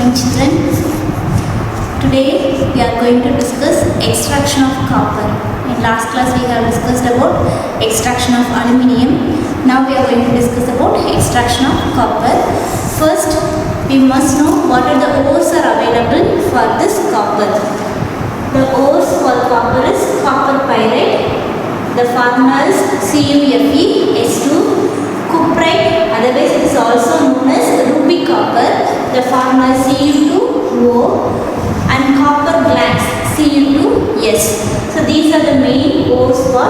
morning children. Today we are going to discuss extraction of copper. In last class we have discussed about extraction of aluminium. Now we are going to discuss about extraction of copper. First we must know what are the ores are available for this copper. The ores for copper is copper pyrite. The formula is CuFeS2. Cuprite, otherwise it is also known as ruby copper. The formula is Cu2O, and copper glands Cu2S. So these are the main ores for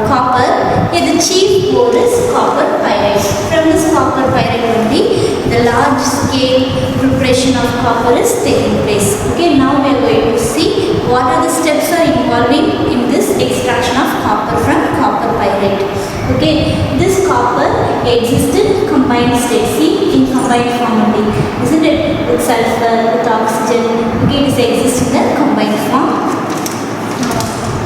copper. Here the chief ore is copper pyrite. From this copper pyrite only the large scale preparation of copper is taking place. Okay, now we are going to see what are the steps are involving in this extraction of copper from copper pyrite. Okay, this copper exists in combined state. See, in combined form only, isn't it? With sulfur, with oxygen. Okay, it exists in the combined form.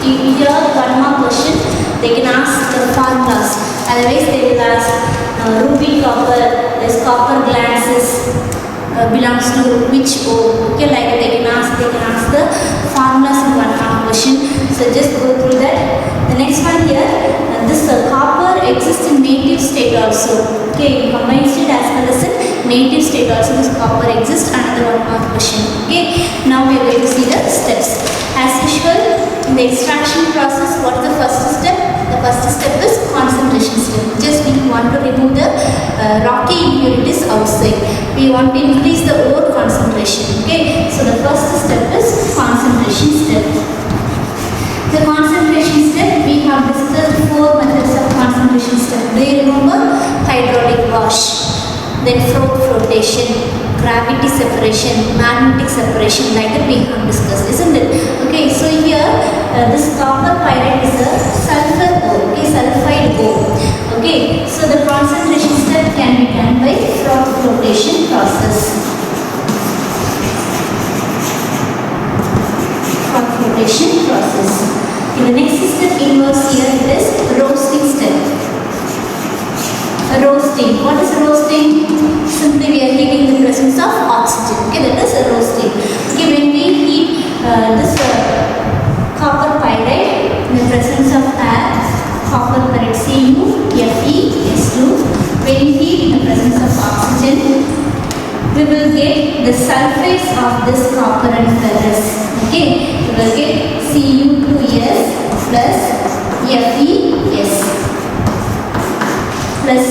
Here, one more question. They can ask the formulas. Otherwise, they will ask ruby copper. This copper glands belongs to which ore? Okay, like they can ask the formulas in one more question. So just go through that. The next one here, this copper exists in native state also. Okay, in combined state as well as in native state also this copper exists. Another one more question. Okay, now we are going to see the steps. As usual, in the extraction process, what is the first step? The first step is concentration step. Just we want to remove the rocky impurities outside. We want to increase the ore concentration. Okay, so the first step is concentration step. The concentration step, we have discussed 4 methods of concentration step. Do you remember? Hydraulic wash, then froth flotation, gravity separation, magnetic separation, like that we have discussed, isn't it? Okay, so here this copper pyrite is a sulfur ore, okay, sulfide ore. Okay, so the concentration step can be done by froth flotation process. Flotation process. In the next step involves here it is roasting step. Roasting. What is roasting? Simply we are heating the presence of oxygen. Okay, that is roasting. Okay, when we heat this copper pyrite in the presence of air, copper pyrite CuFeS2. When we heat in the presence of oxygen, we will get the sulfates of this copper and ferrous. Okay, we will get Cu2S plus Fes plus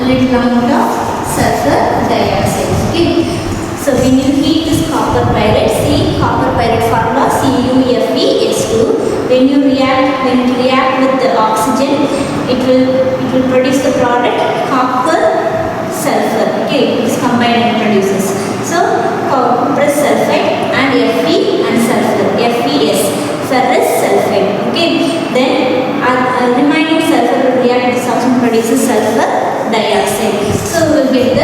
a little amount of sulfur dioxide. Okay, so when you heat this copper pyrite, see copper pyrite formula CuFeS2. When it react with the oxygen, it will produce the product copper sulfur. Okay, it is combined and produces. So copper sulfide and Fe and sulfur, Fes, ferrous sulfide. Okay, then remaining sulfur will react with oxygen, produces sulfur dioxide. So we will get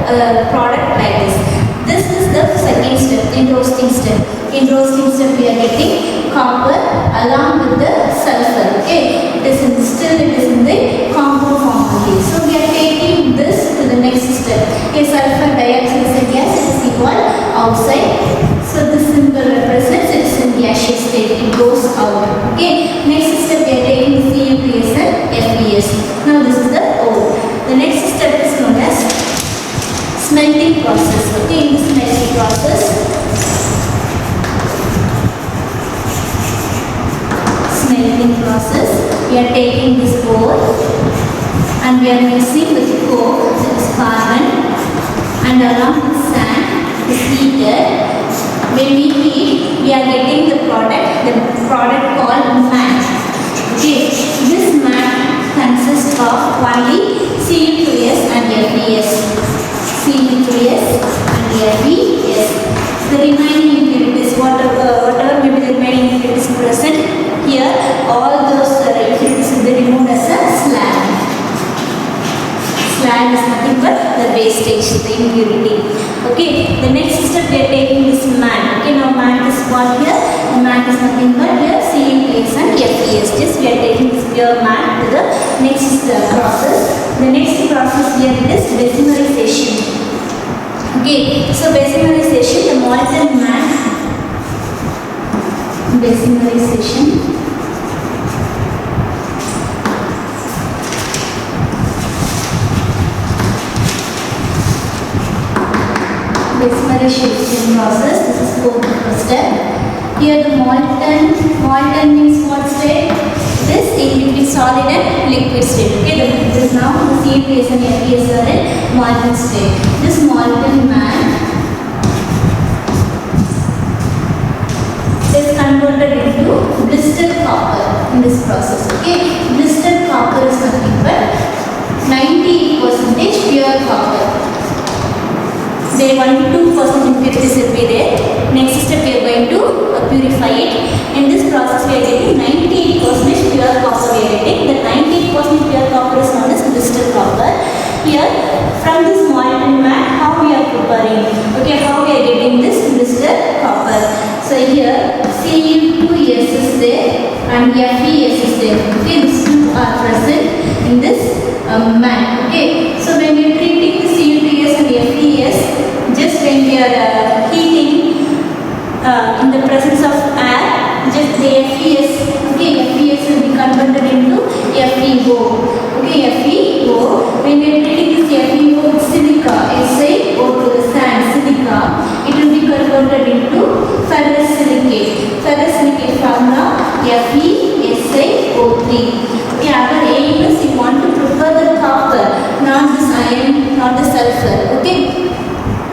the product like this. This is the second step, in roasting step. In roasting step we are getting copper along with the sulfur. Okay, it is in the compound form only. So we are taking this to the next step. Okay, sulfur dioxide is a gas, it is equal outside. So this symbol represents it is in gaseous state, it goes out. Okay, next step we are taking Cu2S and Fes. Now this is the ore. The next step is known as smelting process. Okay, in the smelting process, we are taking this ore and we are mixing with coke, that is carbon, and along with sand is heated. When we heat, we are getting the product called matte. Okay, this matte consists of only Cu2S and Fes. Cu2S and Fes. The remaining impurities, whatever may be the remaining impurities present here, all those impurities will be removed as a slag. Slag is nothing but the wastage, the impurity. Okay, the next step we are taking this matte. Okay, now matte is what here? The matte is nothing but here Cu2S and Fes. Just we are taking this pure matte to the next process. The next process here is decimerization. Okay, so basimerization, the molten matte basimerization. Basimerization process. This is fourth step. Here the molten means what state? This in between solid and liquid state. Okay, this now the CPS and FPS are in molten state. This molten matte is converted into blistered copper in this process. Okay, blistered copper is nothing but 90% pure copper. There 1 to 2% impurities will be there. Next step we are going to purify it. In this process we are getting 98% pure copper we are getting. The 98% pure copper is known as blistered copper. Here from this molten matte how we are preparing? Okay, how we are getting this blistered copper? So here Cu2S is there and FeS is there. Okay, these two are present in this matte. Okay, so when we are treating the Cu2S and FeS, just when we are heating in the presence of air, just the FeS, okay, FeS will be converted into FeO. Okay, FeO. When we are treating this FeO with silica, SiO2, the sand, silica, it will be converted into ferrous silicate. Ferrous silicate formula FeSiO3. Okay, our aim is we want to prepare the copper, not this iron, not the sulfur. Okay.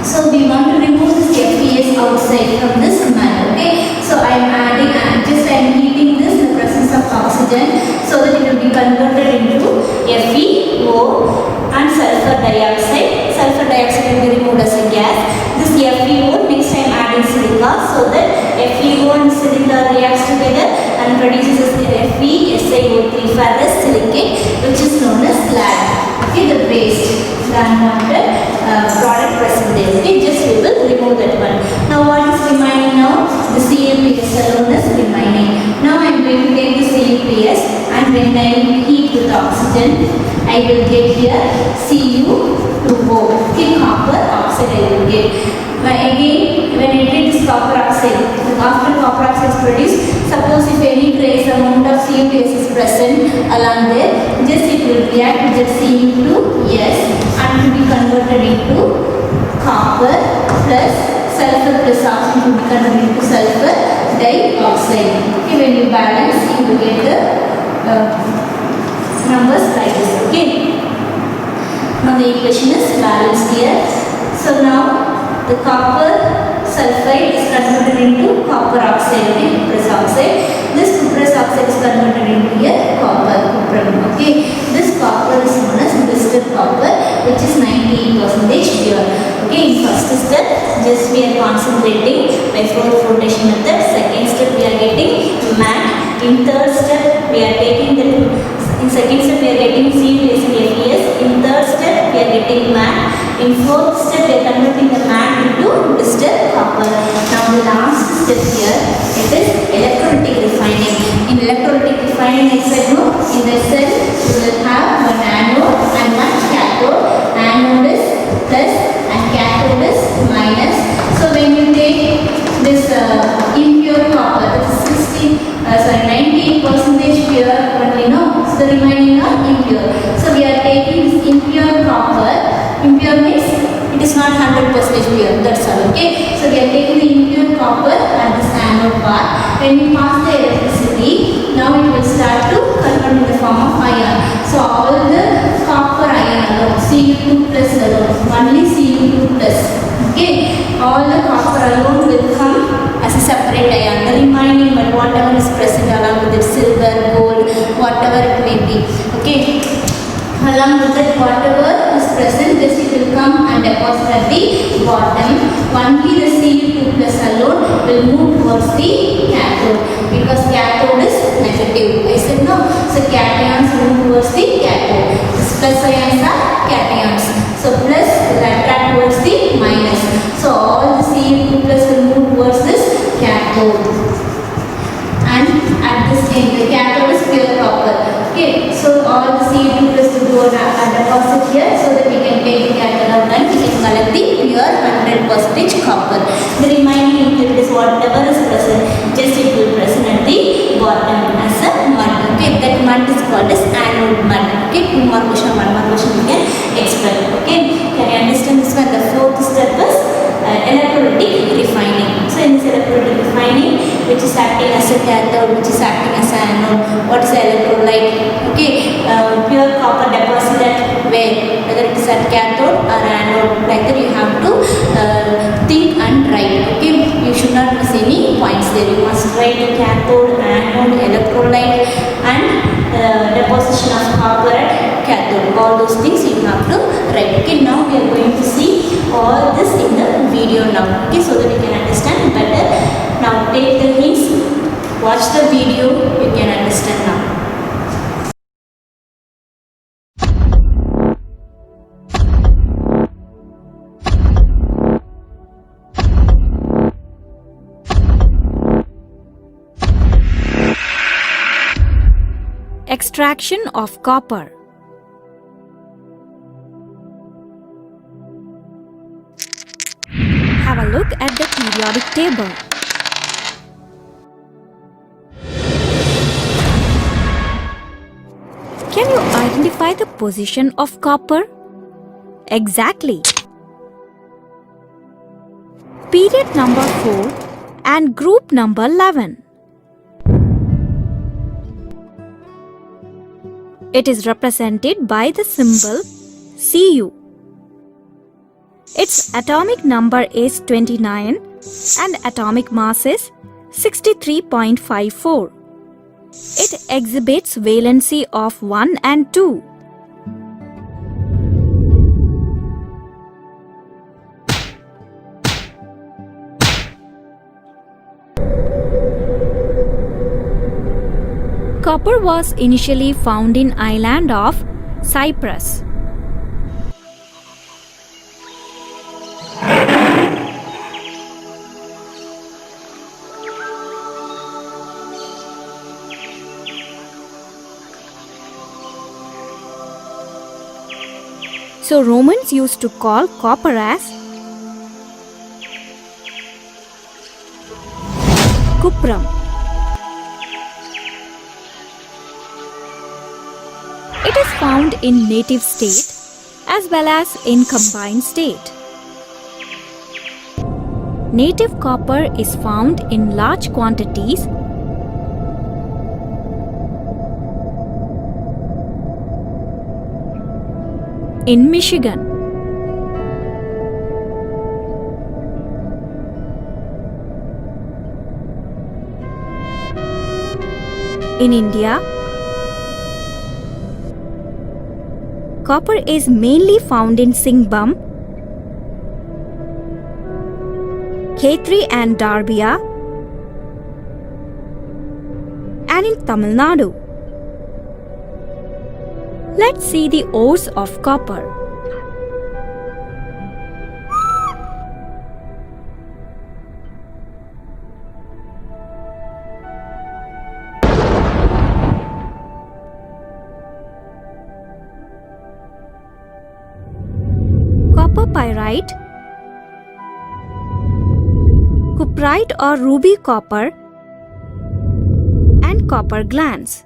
So we want to remove this FeS outside from this matte. Okay. So I am adding, I am heating this in the presence of oxygen so that it will be converted into FeO and sulfur dioxide. Sulfur dioxide will be removed as a gas. This FeO, next I am adding silica so that FeO and silica reacts together and produces FeSiO3 ferrous silicate, which is known as slag. Okay, the waste, the unwanted product present there. Okay, just we will remove that one. Now what is remaining now? The CuPS alone is remaining. Now I am going to take the CuPS and when I heat with oxygen, I will get here Cu2O. Okay, copper oxide I will get. Again, when I treat this copper oxide, after copper oxide is produced, suppose if any trace amount of CuPS is present along there, just it will react with Cu2S and to be converted into copper plus sulfur plus oxygen to be converted into sulfur dioxide. Okay, when you balance, you will get the numbers like this. Okay. Now the equation is balanced here. So now the copper sulfide is converted into copper oxide, okay, cuprous oxide. This cuprous oxide is converted into here copper, cuprum. Okay, this copper is known as blistered copper, which is 98% pure. Okay, in first step, just we are concentrating by flotation method. Second step, we are getting matte. In third step, we are taking the. In second step, we are getting CuPS and FeS. In third step, we are getting matte. In fourth step, we are converting the matte into blistered copper. Now the last step here, it is electrolytic refining. In electrolytic refining, I said no. In the cell, you will have one anode and one cathode. Anode is plus and cathode is minus. So when you take this impure copper, that is 98% pure only, no. So the remaining are impure. So we are taking this impure copper. Impure means it is not 100% pure, that's all. Okay, so we are taking the impure copper at this anode part. When we pass the electricity, now it will start to convert in the form of ion. So all the copper ion alone, Cu2 plus alone, only Cu2 plus. Okay, all the copper alone will come as a separate ion. The remaining one, whatever is present along with it, silver, gold, whatever it may be. Okay. Along with that, whatever is present, this it will come and deposit at the bottom. Only the Cu2 plus alone will move towards the cathode because cathode is negative. I said no. So cations move towards the cathode. This plus ions are cations. So plus will attract towards the minus. So all the Cu2 plus will move towards this cathode. And at this end, the cathode is pure copper. Okay, so all the Cu2 plus will go and deposit here so that we can take the cathode out and we can collect the pure 100% percentage copper. The remaining liquid is whatever is present, just it will present at the bottom as a mud. Okay, that mud is called as anode mud. Okay, two more question, one more question we can explain. Okay, can you understand this one? The fourth step is electrolytic refining. So in this electrolytic refining, which is acting as a cathode, which is acting as an anode. What is electrolyte? Okay, pure copper deposited where, whether it is at cathode or anode, like that you have to think and write. Okay, you should not miss any points there. You must write the cathode, anode, electrolyte, and deposition of copper at cathode. All those things you have to write. Okay, now we are going to see all this in the video now. Okay, so that you can understand better. Now take the hints, watch the video, you can understand now. Extraction of copper. Have a look at the periodic table. Can you identify the position of copper? Exactly. Period number 4 and group number 11. It is represented by the symbol Cu. Its atomic number is 29 and atomic mass is 63.54. It exhibits valency of 1 and 2. Copper was initially found in island of Cyprus. So Romans used to call copper as cuprum. It is found in native state as well as in combined state. Native copper is found in large quantities in Michigan. In India, copper is mainly found in Singbum, Khetri and Darbia, and in Tamil Nadu. Let's see the ores of copper. Copper pyrite, cuprite or ruby copper, and copper glands.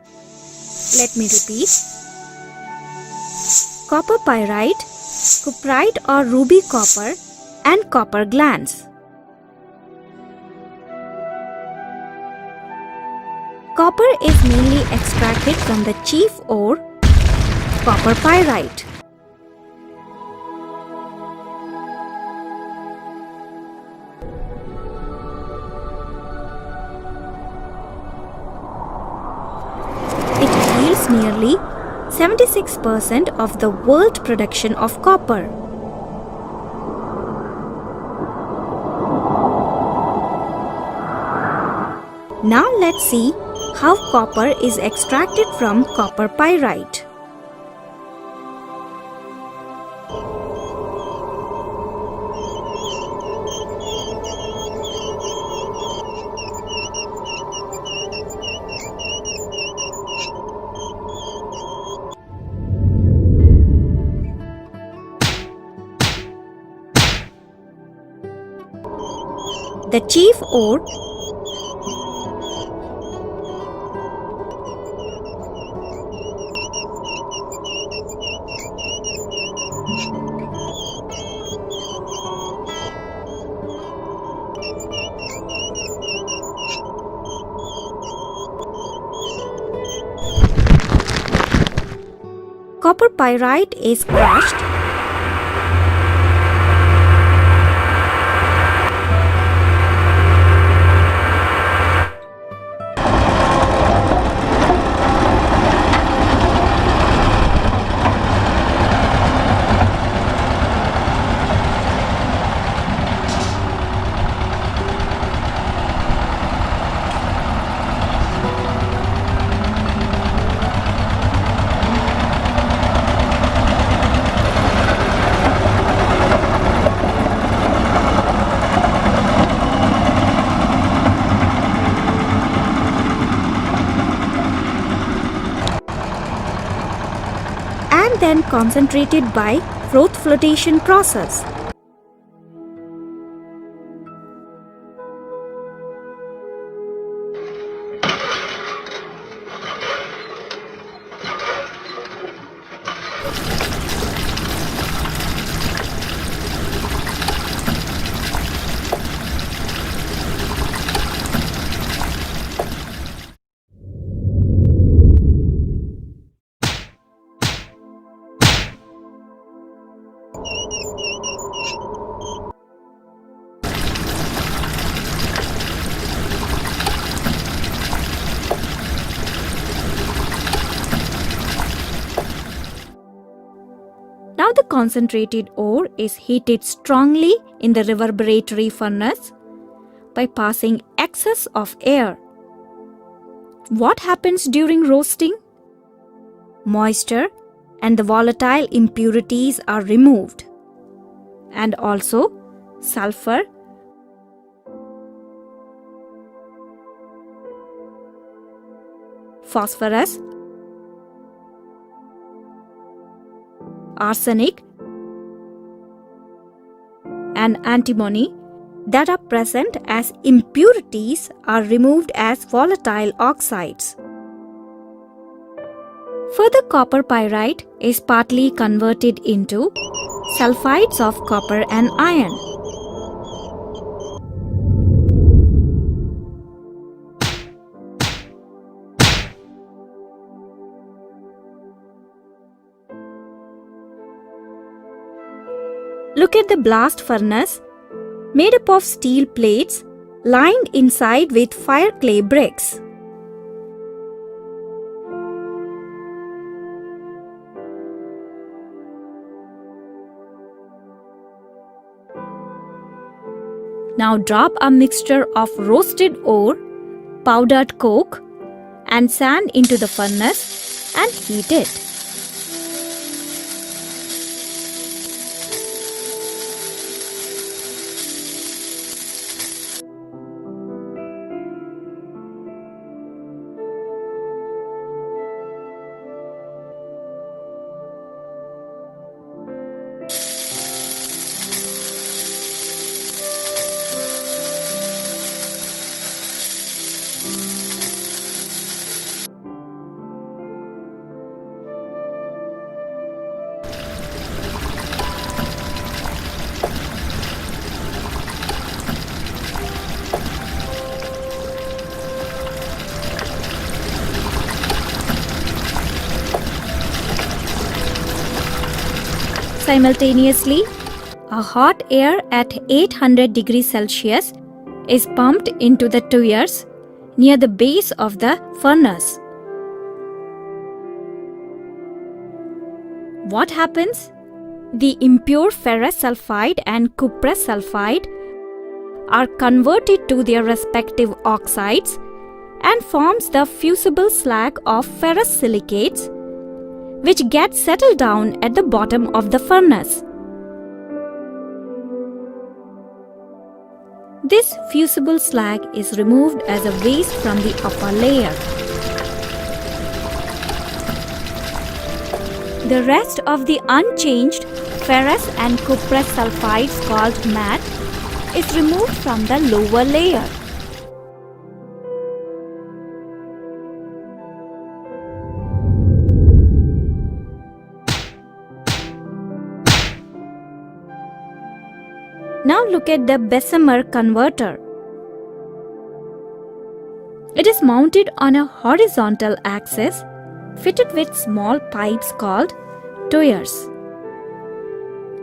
Let me repeat. Copper pyrite, cuprite or ruby copper, and copper glands. Copper is mainly extracted from the chief ore, copper pyrite. It yields nearly 76% of the world production of copper. Now let's see how copper is extracted from copper pyrite. the chief ore copper pyrite is crushed. And then concentrated by froth flotation process. Now the concentrated ore is heated strongly in the reverberatory furnace by passing excess of air. What happens during roasting? Moisture and the volatile impurities are removed, and also sulfur, phosphorus, arsenic, and antimony that are present as impurities are removed as volatile oxides. Further, copper pyrite is partly converted into sulfides of copper and iron. Look at the blast furnace made up of steel plates lined inside with fire clay bricks. Now drop a mixture of roasted ore, powdered coke, and sand into the furnace and heat it. Simultaneously, a hot air at 800 degrees Celsius is pumped into the tuyers near the base of the furnace. What happens? The impure ferrous sulfide and cuprous sulfide are converted to their respective oxides and forms the fusible slag of ferrous silicates, which gets settled down at the bottom of the furnace. This fusible slag is removed as a waste from the upper layer. The rest of the unchanged ferrous and cuprous sulfides called matte is removed from the lower layer. Now look at the Bessemer converter. It is mounted on a horizontal axis fitted with small pipes called tuyeres.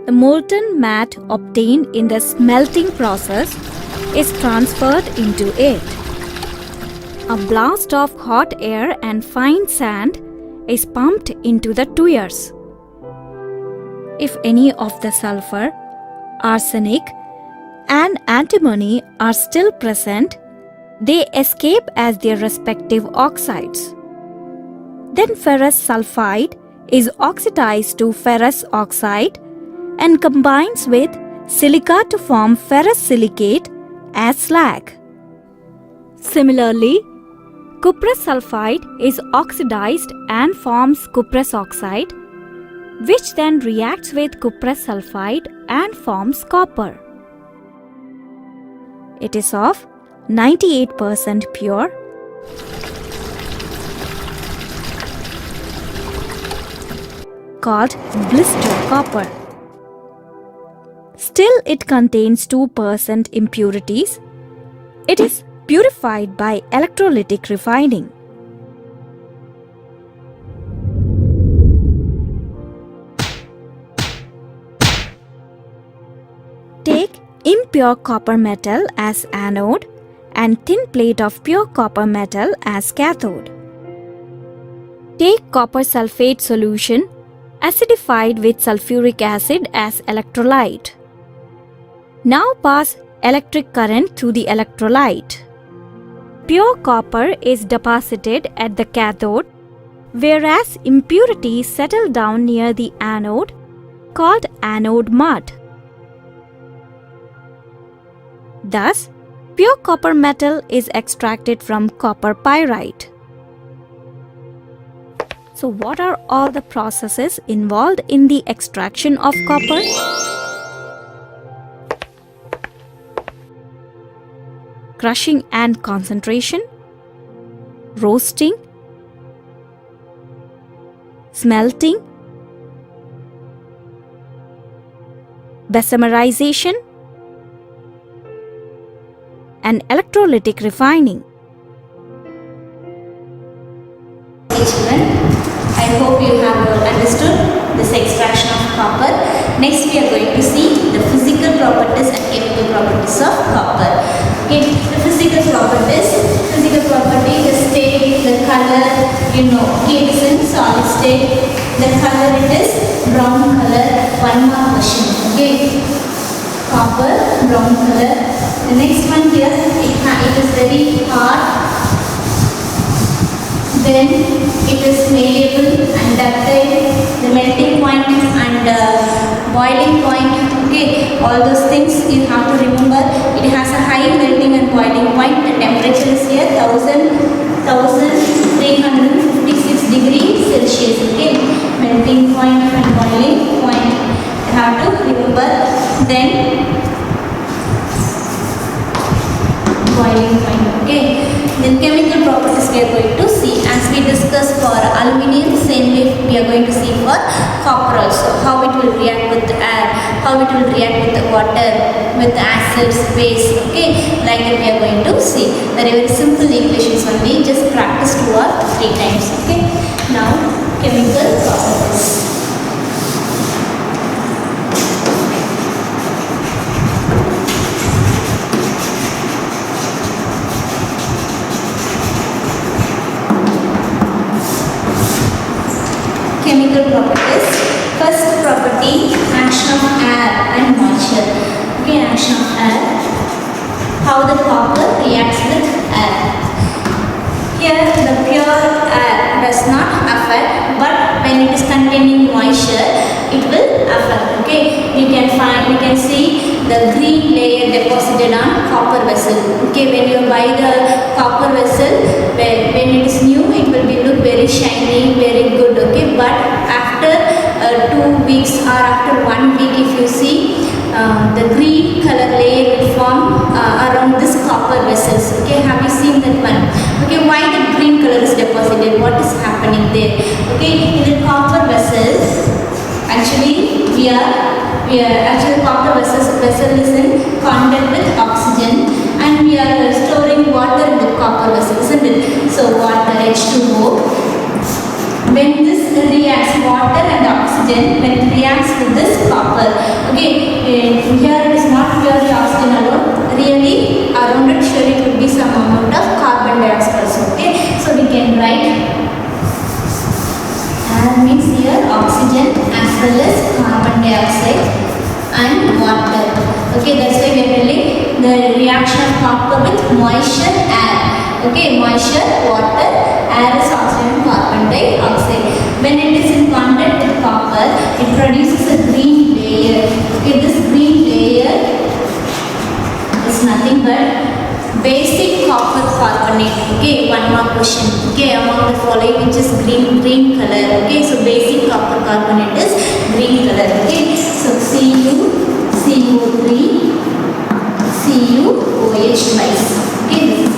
The molten matte obtained in the smelting process is transferred into it. A blast of hot air and fine sand is pumped into the tuyeres. If any of the sulfur, arsenic, and antimony are still present, they escape as their respective oxides. Then ferrous sulfide is oxidized to ferrous oxide and combines with silica to form ferrous silicate as slag. Similarly, cuprous sulfide is oxidized and forms cuprous oxide, which then reacts with cuprous sulfide and forms copper. It is of 98% pure, called blister copper. Still, it contains 2% impurities. It is purified by electrolytic refining. Take impure copper metal as anode and thin plate of pure copper metal as cathode. Take copper sulfate solution acidified with sulfuric acid as electrolyte. Now pass electric current through the electrolyte. Pure copper is deposited at the cathode, whereas impurities settle down near the anode, called anode mud. Thus, pure copper metal is extracted from copper pyrite. So, what are all the processes involved in the extraction of copper? Crushing and concentration, roasting, smelting, bessemerization, and electrolytic refining. Children, I hope you have understood this extraction of copper. Next we are going to see the physical properties and chemical properties of copper. Okay, the physical property, the state, the color, okay, it is in solid state. The color, it is brown color. One more question. Okay, copper, brown color. The next one here, it is very hard. Then it is malleable and ductile. The melting point and boiling point. Okay, all those things you have to remember. It has a high melting and boiling point. The temperature is here 1356 degrees Celsius. Okay, melting point and boiling point. You have to remember. Then boiling point. Okay. Then chemical properties we are going to see. As we discussed for aluminium, same way we are going to see for copper also. How it will react with the air, how it will react with the water, with the acids, base. Okay, like that we are going to see. Very very simple equations only. Just practice 2 or 3 times. Okay. Now chemical properties. Chemical properties. First property, action of air and moisture. Okay, action of air. How the copper reacts with air. Here the pure air does not affect, but when it is containing moisture, it will affect. Okay, we can see the green layer deposited on copper vessel. Okay, when you buy the copper vessel, when it is new, it will be look very shiny, very good. Okay, but after 2 weeks or after 1 week, if you see, the green color layer will form around this copper vessels. Okay, have you seen that one? Okay, why the green color is deposited? What is happening there? Okay, in the copper vessels, actually actually copper vessel is in contact with oxygen, and we are storing water in the copper vessel, isn't it? So water, H2O. When this reacts, water and oxygen, when it reacts with this copper, okay, here it is not purely oxygen alone, really around it surely it would be some amount of carbon dioxide also. Okay, so we can write air means here oxygen as well as carbon dioxide and water. Okay, that's why we are telling the reaction of copper with moisture air. Okay, moisture, water, air is oxygen, carbon dioxide. When it is in contact with copper, it produces a green layer. Okay, this green layer is nothing but basic copper carbonate. Okay, one more question. Okay, among the following which is green color. Okay, so basic copper carbonate is green color. Okay, so CuCO3, CuOH twice. Okay, this is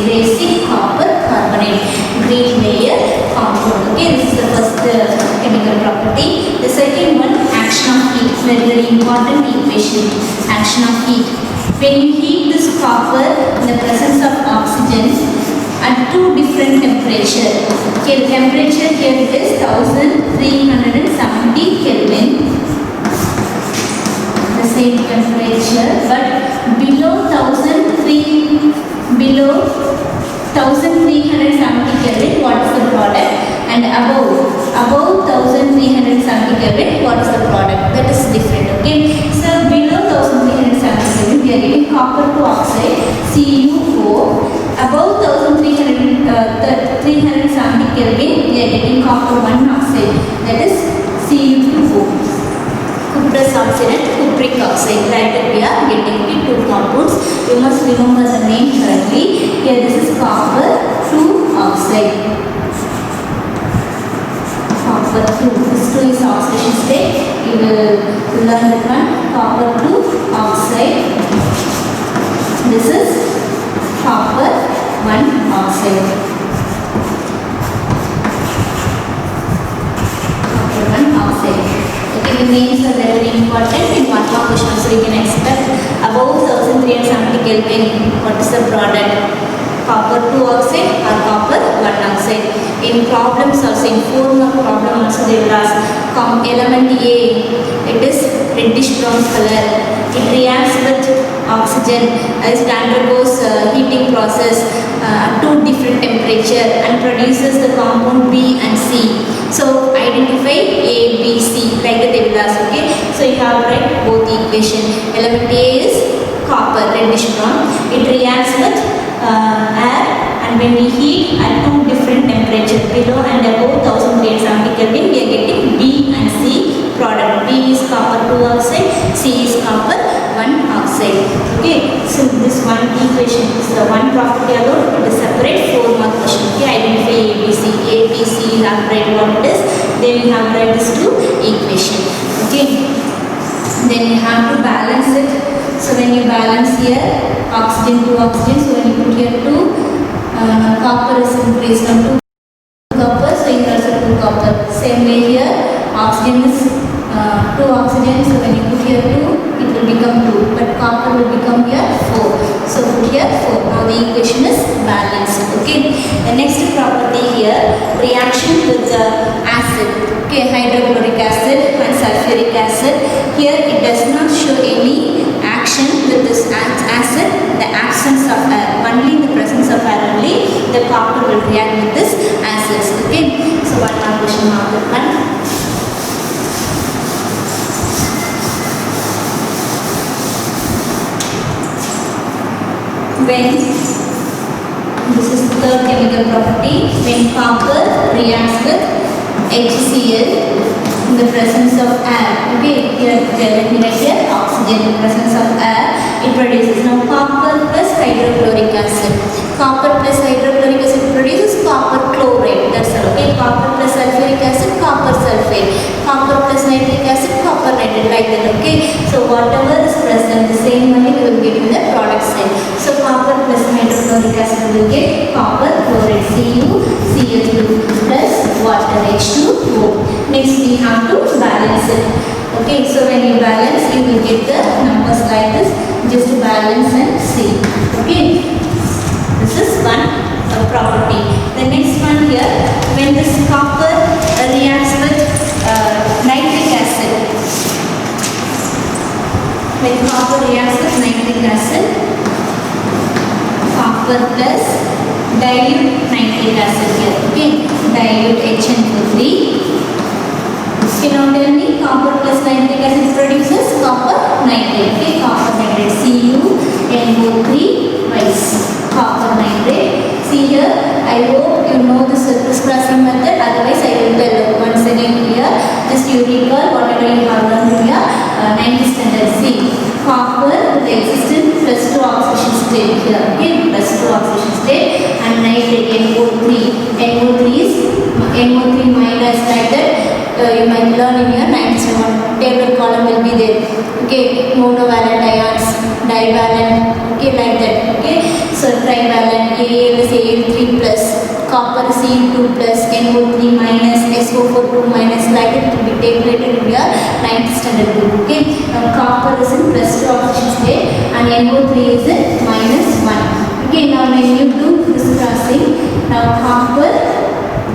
basic copper carbonate, green layer compound. Okay, this is the first chemical property. The second one, action of heat. Very important equation. Action of heat. When you heat this copper in the presence of oxygen at two different temperature. Okay, the temperature here it is 1370 Kelvin. The same temperature, but below 1370 Kelvin, what is the product? And above 1370 Kelvin, what is the product? That is different. Okay, so below 1370 Kelvin, we are getting copper to oxide, CuO. Above 1370 Kelvin, we are getting copper 1 oxide, that is Cu2O. Cuprous oxide and cupric oxide. Like that we are getting two compounds. You must remember the name correctly. Here this is copper 2 oxide. Copper 2. This 2 is oxidation state. You will learn that one. Copper 2 oxide. This is copper 1 oxide. Copper 1 oxide. Okay, the names are very important. In one more question also we can expect above 1370 Kelvin. What is the product? Copper 2 oxide or copper 1 oxide. In problems also, in 4 mark problem also they will ask element A. It is reddish brown color. It reacts with oxygen as it undergoes heating process at two different temperature and produces the compound B and C. So identify A, B, C like that they will ask. Okay, so you have to write both equation. Element A is copper, reddish brown. It reacts with air, and when we heat at two different temperature, below and above 1370 Kelvin, we are getting B and C product. B is copper 2 oxide, C is copper 1 oxide. Okay, so this one equation is the one property alone. It is separate 4 mark question. Okay, identify A, B, C. A, B, C, you have to write what it is. Then you have to write this two equation. Okay, then you have to balance it. So when you balance here, oxygen to oxygen. So when you put here 2, copper is increased from 2 copper. So here also 2 copper. Same way here, oxygen is 2 oxygen. So when you put here 2, it will become 2. But copper will become here 4. So put here 4. Now the equation is balanced. Okay. The next property here, reaction with the acid. Okay, hydrochloric acid and sulfuric acid. Here it does not show any action with this acid, the absence of air. Only in the presence of air only the copper will react with this acids. Okay, so one more question on that one. When this is the third chemical property, when copper reacts with HCl in the presence of air. Okay, here let me write here oxygen in the presence of air, it produces now copper plus hydrochloric acid. Copper plus hydrochloric acid produces copper chloride. That's all. Okay, copper plus sulfuric acid, copper sulfate. Copper plus nitric acid, copper nitrate. like that. Okay, so whatever is present, the same only we will get in the product side. So copper plus hydrochloric acid will get copper chloride CuCl2 plus water H2O. Next we have to balance it. Okay, so when you balance, you will get the numbers like this. Just balance and see. Okay, this is one property. The next one here, when this copper reacts with nitric acid. When copper reacts with nitric acid, copper plus dilute nitric acid here. Okay, dilute HNO3. Okay, now tell me, copper plus nitric acid produces copper nitrate. Okay, copper nitrate CuNO3 twice copper nitrate. See here, I hope you know the surface crossing method. Otherwise, I will tell once again here. Just you recall whatever you have done here. 9th standard. See, copper will exist in +2 oxidation state here. Okay, +2 oxidation state, and nitrate NO3. NO3 is NO3 minus like that. You might learn in your 9th standard. Table column will be there. Okay, monovalent ions, divalent. Okay, like that. Okay, so trivalent Al is Al3 plus, copper Cu2 plus, NO3 minus, SO4 2 minus, like it will be tabulated in your 9th standard book. Okay, now copper is in +2 oxidation state and NO3 is in -1. Okay, now when you do this crossing, now copper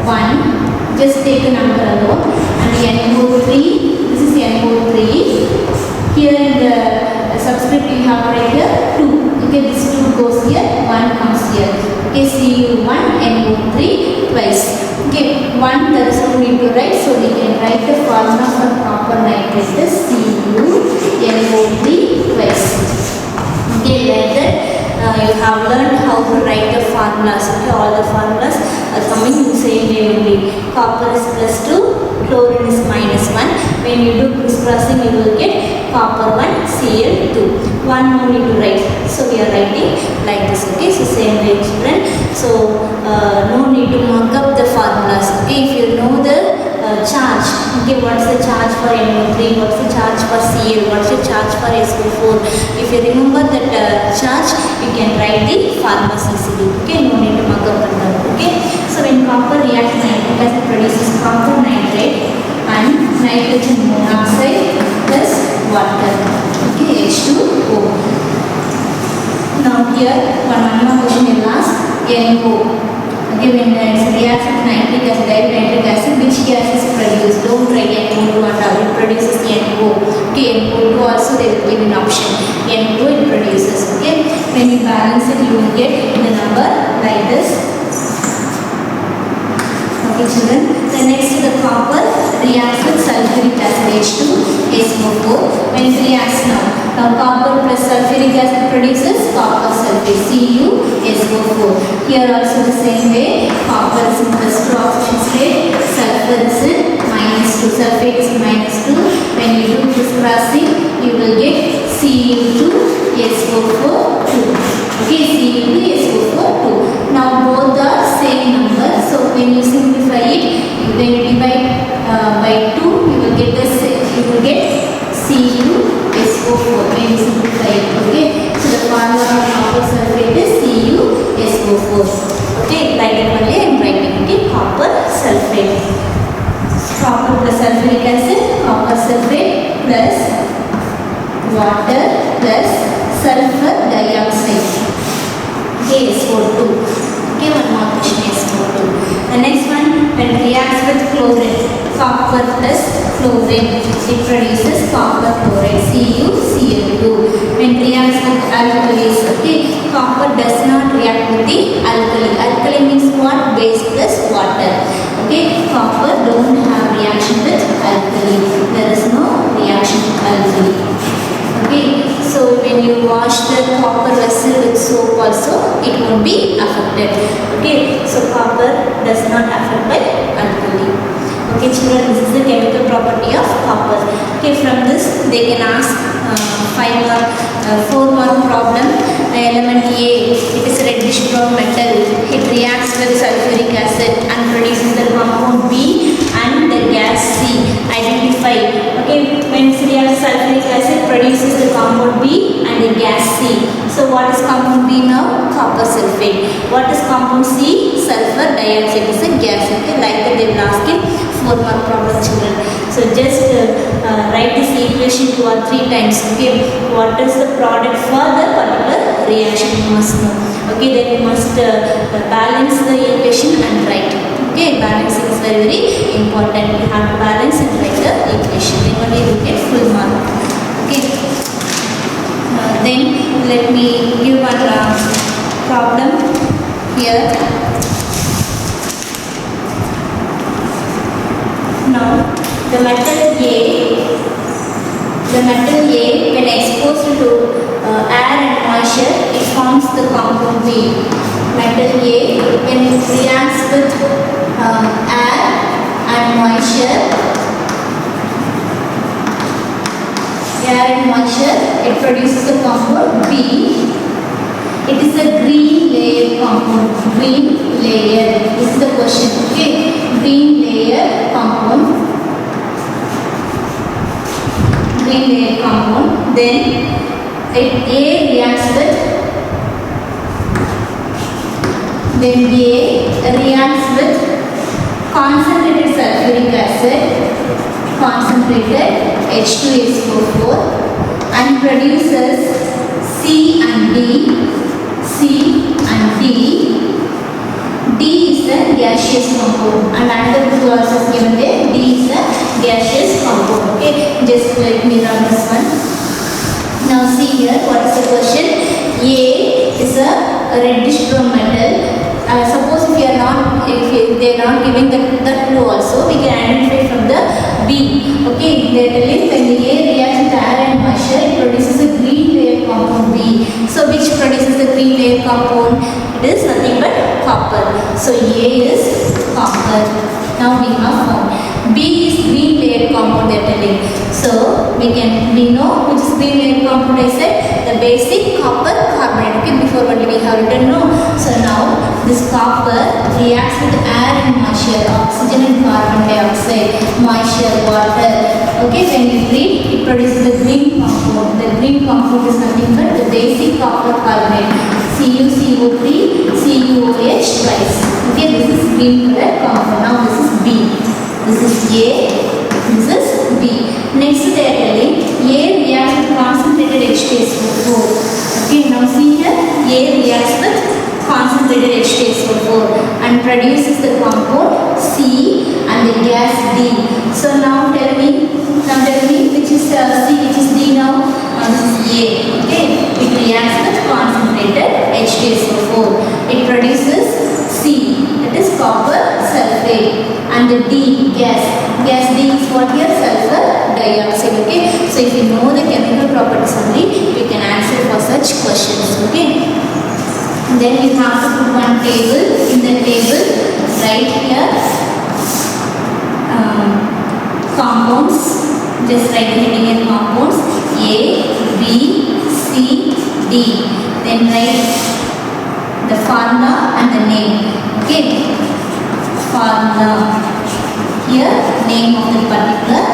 1, just take a number alone, and NO3, this is NO3. Here in the subscript you have right here 2. Okay, this 2 goes here, 1 comes here. Okay, Cu1 NO3 twice. Okay, 1 there is no need to write, so we can write the formula for copper nitrate is CuNO3 twice. Okay, like that you have learned how to write the formulas. Okay, all the formulas are coming in the same way only. Copper is +2, chlorine is -1. When you do criss crossing, you will get copper 1 Cl2. 1 no need to write, so we are writing like this. Okay, so same way children. So no need to mark up the formulas. Okay, if you know the charge, okay, what's the charge for NO3, what's the charge for Cl, what's the charge for SO4. If you remember that charge, you can write the formulas easily. Okay, no need to mark up on that. Okay, so when copper reacts nitric acid produces copper nitrate and nitrogen monoxide plus water. Okay, H2O. Now here one more question will ask NO. Okay, when it reacts with nitric acid, nitric acid, which gas is produced? Don't write NO2 and all, it produces NO. Okay, NO2 also they will give an option. NO it produces. Okay, when you balance it, you will get the number like this. Okay, children. The next the copper reacts with sulfuric acid H2SO4. When it reacts now copper plus sulfuric acid produces copper sulfate CuSO4. Here also the same way, copper is in +2 oxidation state, sulfur is in -2, sulfate is -2. When you do this crossing, you will get Cu2SO4 2. Okay, Cu2SO4 2. Now both are same number, so when you simplify it, when you divide by 2, you will get this. You will get Cu SO4 when you simplify it. Okay, so the formula of copper sulfate is CuSO4. Okay, like that only I am writing. Okay, copper sulfate, copper plus sulfuric acid, copper sulfate plus water plus sulfur dioxide. Okay, SO2. Okay, one more question is SO2. The next one, when it reacts with chlorine, copper plus chlorine, it produces copper chloride CuCl2. When it reacts with alkalis, okay, copper does not react with the alkali. Alkali means what? Base plus water. Okay, copper don't have reaction with alkali. There is no reaction with alkali. Okay, so when you wash the copper vessel with soap also, it won't be affected. Okay, so copper does not affect by alkali. Okay, children, this is the chemical property of copper. Okay, from this they can ask 4-mark problem. Element A, it is a reddish brown metal. It reacts with sulfuric acid and produces the compound B and the gas C. Identify. Okay, when it reacts produces the compound B and the gas C. So what is compound B now? Copper sulfate. What is compound C? Sulfur dioxide is a gas. Okay, like that they will ask in 4-mark problem, children. So just write this equation 2 or 3 times. Okay, what is the product for the particular reaction you must know. Okay, then you must balance the equation and write. Okay, balancing is very very important. You have to balance and write the equation. Then only you get full mark. Okay. Then let me give one problem here. Now the metal A when exposed to air and moisture it forms the compound B. Metal A when it reacts with air and moisture, it produces the compound B. It is a green layer compound. Green layer. This is the question. Okay. Green layer compound. Green layer compound. Then A reacts with. Then A reacts with concentrated sulfuric acid, concentrated H2SO4 and produces C and D. D is the gaseous compound and another two also is given there. D is the gaseous compound. Okay, just let me run this one. Now see here, what is the question? A is a reddish brown metal. Suppose if they are not giving that clue also, we can identify from the B. Okay, they are telling when the A reacts with air and moisture, it produces a green layer compound B. So which produces the green layer compound? It is nothing but copper. So A is copper. Now we have found. B is green layer compound they are telling. So we know which is green layer compound. I said the basic copper carbonate. Okay, before what we have written no. So now this copper reacts with air and moisture, oxygen and carbon dioxide, moisture, water. Okay, when we breathe, it produces the green compound. The green compound is nothing but the basic copper carbonate. CuCO3, CuOH twice. Okay, this is green color compound. Now this is B. This is A. This is B. Next they are telling A reacts with concentrated H2SO4. Okay, now see here A reacts with concentrated H2SO4 and produces the compound C and the gas D. So now tell me which is C, which is D now? This is A. Okay, it reacts with concentrated H2SO4. It produces C, that is copper sulfate, and the D gas. Gas D is what here? Sulfur dioxide. Okay, so if you know the chemical properties only, we can answer for such questions. Okay. Then you have to put one table. In the table, right here, compounds. Just write the heading in compounds A, B, C, D. Then write the formula and the name. Okay. Formula. Here, name of the particular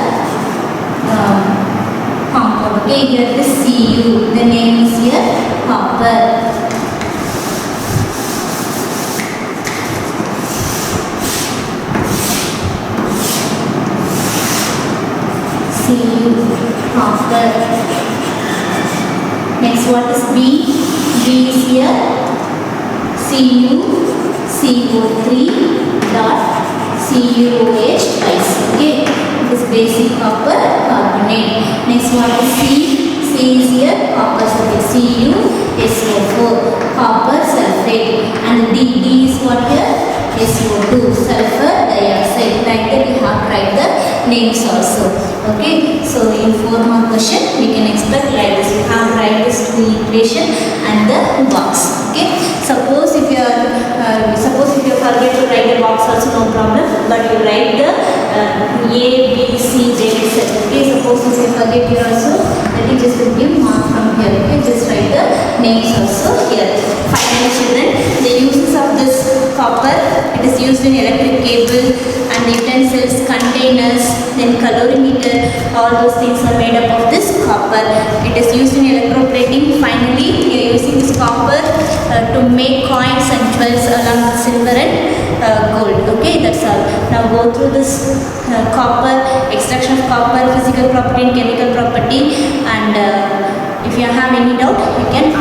compound. Okay. Here it is Cu. The name is here copper. Copper. Next, what is B? B is here CuCO3 dot CuOH twice. Okay, it is basic copper carbonate. Next, what is C? C is here copper sulfate. CuSO4 copper sulfate, and D is what here? SO2 sulfur dioxide. Like that you have to write the names also. Okay, so in 4-mark question we can expect like this. You have to write this two equation and the box. Okay, suppose if you forget to write the box also, no problem, but you write the A, B, C, Z, etc. Okay, suppose if you forget here also, the teachers will give mark from here. Okay, just write the names also here. Finally children, the uses of this copper, it is used in electric cable and utensils, containers, then calorimeter, all those things are made up of this copper. It is used in electroplating. Finally, we are using this copper to make coins and jewels along with silver and gold. Okay, that's all. Now go through this copper, extraction of copper, physical property and chemical property, and if you have any doubt, you can